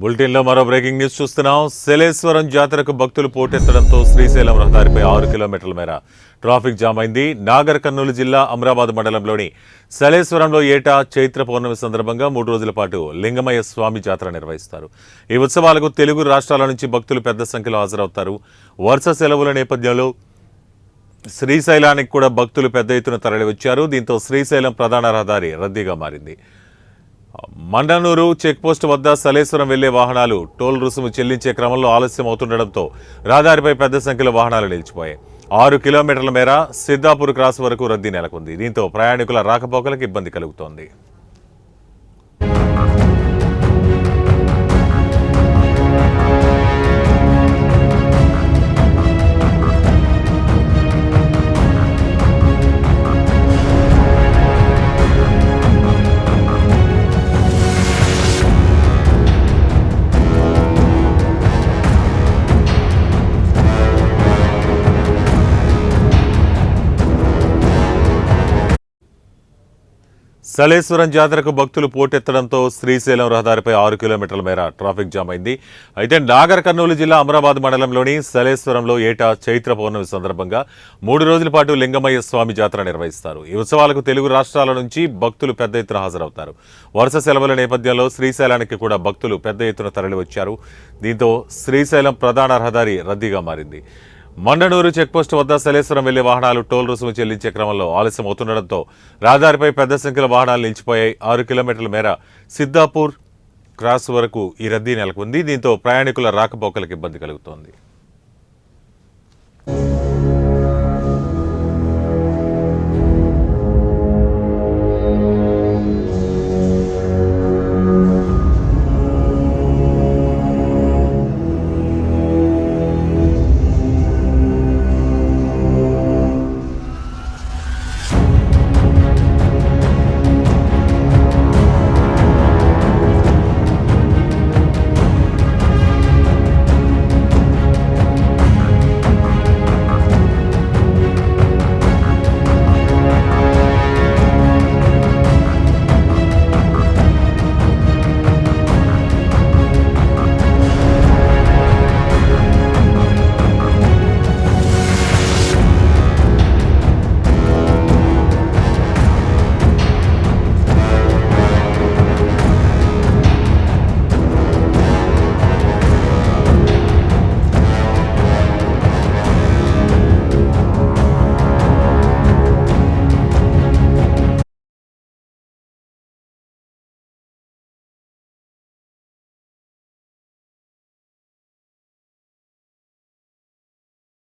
బులెటిన్లో మరో breaking news చూస్తున్నాం. శలేశ్వరం జాతరకు భక్తులు పోటెత్తడంతో శ్రీశైలం రహదారిపై 6 కిలోమీటర్ల మేర ట్రాఫిక్ జామ్ అయింది. నాగర్ కర్నూలు జిల్లా అమరాబాద్ మండలంలోని శలేశ్వరంలో ఏటా చైత్ర పౌర్ణమి సందర్భంగా 3 రోజుల పాటు లింగమయ్య స్వామి జాతర నిర్వహిస్తారు. ఈ ఉత్సవాలకు తెలుగు రాష్ట్రాల నుంచి భక్తులు పెద్ద సంఖ్యలో హాజరవుతారు. వరుస సెలవుల నేపథ్యంలో శ్రీశైలానికి కూడా భక్తులు పెద్ద ఎత్తున తరలివచ్చారు. దీంతో శ్రీశైలం ప్రధాన రహదారి రద్దీగా మారింది. మండనూరు చెక్పోస్ట్ వద్ద శలేశ్వరం వెళ్లే వాహనాలు టోల్ రుసుము చెల్లించే క్రమంలో ఆలస్యం అవుతుండటంతో రహదారిపై పెద్ద సంఖ్యలో వాహనాలు నిలిచిపోయాయి. 6 కిలోమీటర్ల మేర సిద్ధాపూర్ క్రాస్ వరకు రద్దీ నెలకొంది. దీంతో ప్రయాణికుల రాకపోకలకు ఇబ్బంది కలుగుతోంది. శలేశ్వరం జాతరకు భక్తులు పోటెత్తడంతో శ్రీశైలం రహదారిపై 6 కిలోమీటర్ల మేర ట్రాఫిక్ జామ్ అయింది. అయితే నాగర్ కర్నూలు జిల్లా అమరాబాద్ మండలంలోని శలేశ్వరంలో ఏటా చైత్ర పౌర్ణమి సందర్భంగా 3 రోజుల పాటు లింగమయ్య స్వామి జాతర నిర్వహిస్తారు. ఈ ఉత్సవాలకు తెలుగు రాష్ట్రాల నుంచి భక్తులు పెద్ద ఎత్తున హాజరవుతారు. వరుస సెలవుల నేపథ్యంలో శ్రీశైలానికి కూడా భక్తులు పెద్ద ఎత్తున తరలివచ్చారు. దీంతో శ్రీశైలం ప్రధాన రహదారి రద్దీగా మారింది. మండనూరు చెక్పోస్ట్ వద్ద శలేశ్వరం వెళ్లే వాహనాలు టోల్ రుసుము చెల్లించే క్రమంలో ఆలస్యం అవుతుండటంతో రహదారిపై పెద్ద సంఖ్యలో వాహనాలు నిలిచిపోయాయి. 6 కిలోమీటర్ల మేర సిద్ధాపూర్ క్రాస్ వరకు ఈ రద్దీ నెలకొంది. దీంతో ప్రయాణికుల రాకపోకలకు ఇబ్బంది కలుగుతోంది.